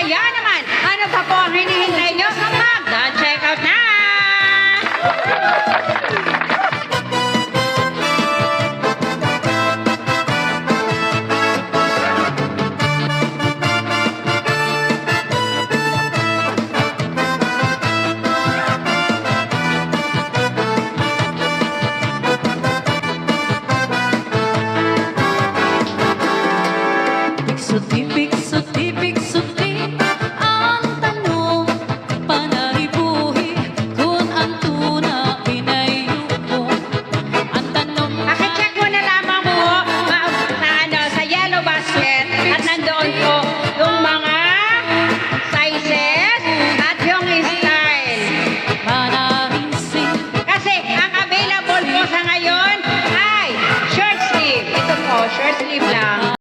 Kaya naman, ano pa po ang hinihintay nyo? Mag-check out na! Certificate